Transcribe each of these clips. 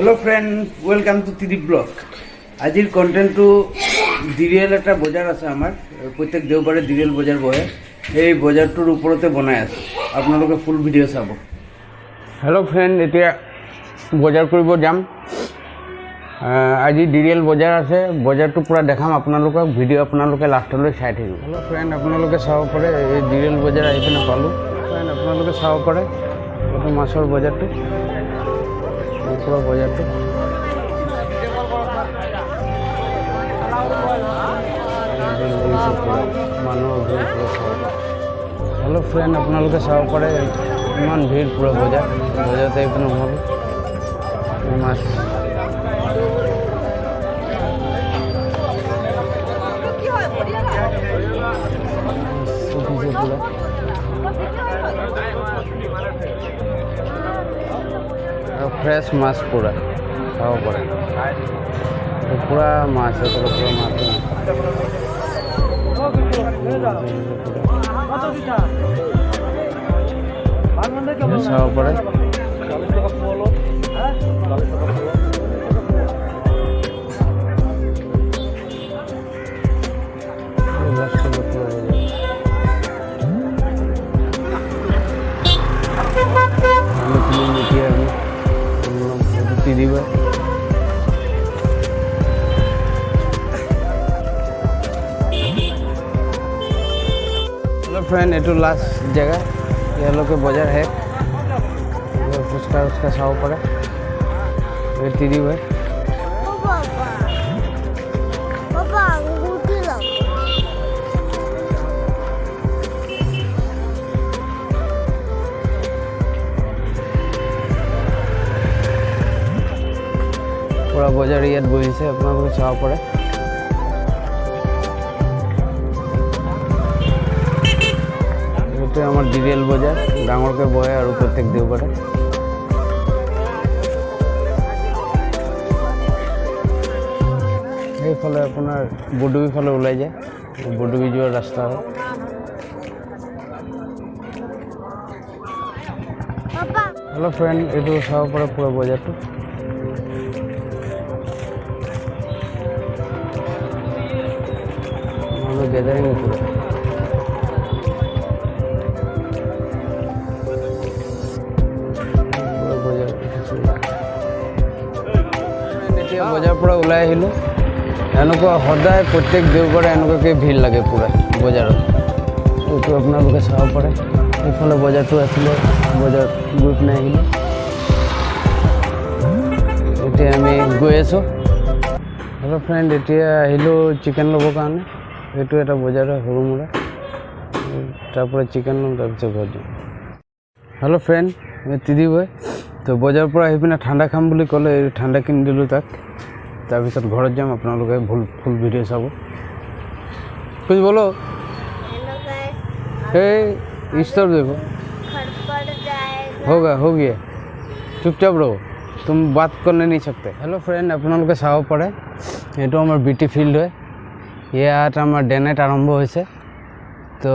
Hello friend welcome to Tridiv blog आजिर content D.R.L एक बजार आछे आमार प्रत्येक देवबारे D.R.L बजार बहे এই বজারটোর উপরতে বনাই আছে আপোনালোকে ফুল ভিডিও চাব। हेलो फ्रेंड এতিয়া বজাৰ কৰিব যাম আজি D.R.L বজাৰ আছে বজাৰটো পুৰা দেখাম আপোনালোকক ভিডিও আপোনালোকে লাষ্টলৈ চাই থাকিব। हेलो फ्रेंड আপোনালোকে চাব পাৰে এই D.R.L বজাৰ আহি পিনে পালো फ्रेंड আপোনালোকে চাব পাৰে এইটো মাছৰ বজাৰটো পুৰা বজাৰটো हेलो फ्रेंड আপোনালোকে চাব পাৰে ইমান ভিৰ পুৰা বজাৰতে এইপিনে সোমালো মাছ फ्रेश माछ पूरा खाव पड़े पूरा माछ है पूरा माछ खाव पड़े Tridiv हेलो फ्रेंड ये लास्ट जगह ये लोग के बाजार है फुचका उसका चाव पड़े ये Tridiv है पूरा बजार इतना बही से अपना चाव पड़े D.R.L बजार डांगर के बहे और प्रत्येक देवबारे এইফালে আপোনাৰ বডুবি ফালে ওলাই যায় বডুবি যোৱাৰ ৰাস্তা হয়। हेलो फ्रेंड এইটো চাব পাৰে পুৰা বজাৰটো गैदरिंग पूरा बजार पूरा ऊल् सदाय प्रत्येक देवबारे एनके भीड़ लगे पूरा बजार तो अपना चाव पड़े ये बजार तो आছিলে बजार गई पे गई आसो। हेलो फ्रेंड चिकेन लबर कारण ये बजार सर मुरा तरह चिकेन लम तर घर जाम। हेलो फ्रेंड मैं Tridiv है तो बजार पर आने ठंडा खाम कले ठंडा किन दिल तक तार घर जाम अपना फुल भिडिओ चाब कुछ बोलो स्टॉप देखो होगा हो गया चुपचाप रहो तुम बात करने नहीं सकते। हेलो फ्रेंड अपना चाब पड़े ये बीटी फिल्ड है ইয়াত আমাৰ ডেনেট আৰম্ভ হৈছে তো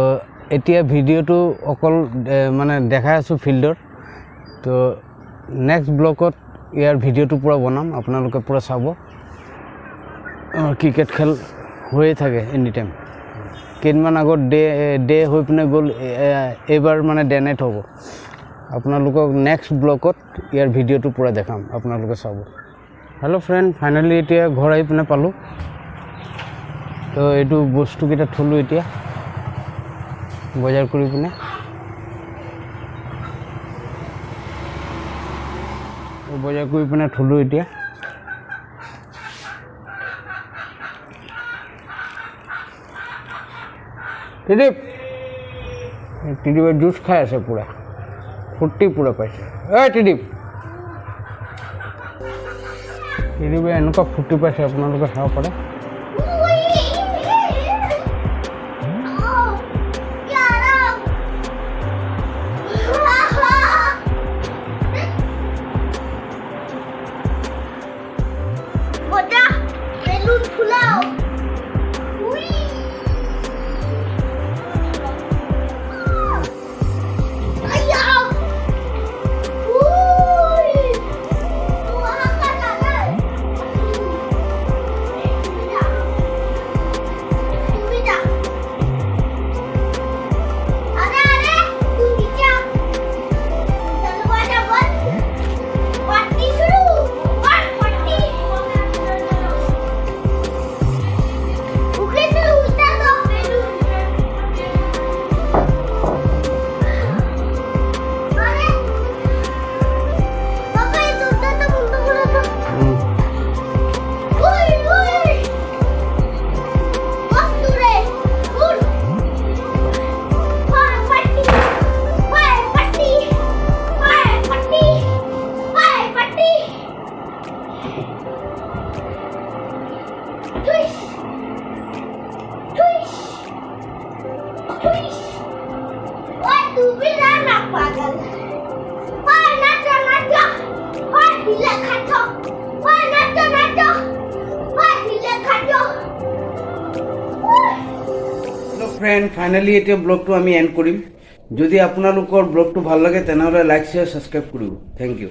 এতিয়া ভিডিওটো অকল মানে দেখাই আছো ফিল্ডৰ তো নেক্সট ব্লগত ইয়াৰ ভিডিওটো পুৰা বনাম আপোনালোকে পুৰা চাব ক্ৰিকেট খেল হৈয়ে থাকে এনি টাইম কেইদিনমান আগত ডে হৈ পিনে গ'ল এইবাৰ মানে ডেনেট হ'ব আপোনালোকক নেক্সট ব্লগত ইয়াৰ ভিডিওটো পুৰা দেখাম আপোনালোকে চাব। হেল্ল' ফ্ৰেণ্ড ফাইনেলি এতিয়া ঘৰ আহি পিনে পালোঁ तो ये बस्तुकटा थलो इतना बजार कर पिने बजार कर पिने थलो इतना Tridiv जूस खाई आसे पूरा फुर्ती पूरा पाइसे Tridiv एनका फुर्ती पाइसे अपना चाव पड़े ফ্ৰেণ্ড ফাইনেলি এতিয়া ব্লগটো আমি এণ্ড কৰিম। যদি আপোনালোকৰ ব্লগটো ভাল লাগে তেনেহ'লে লাইক শ্বেয়াৰ ছাবস্ক্ৰাইব কৰিব। Thank U.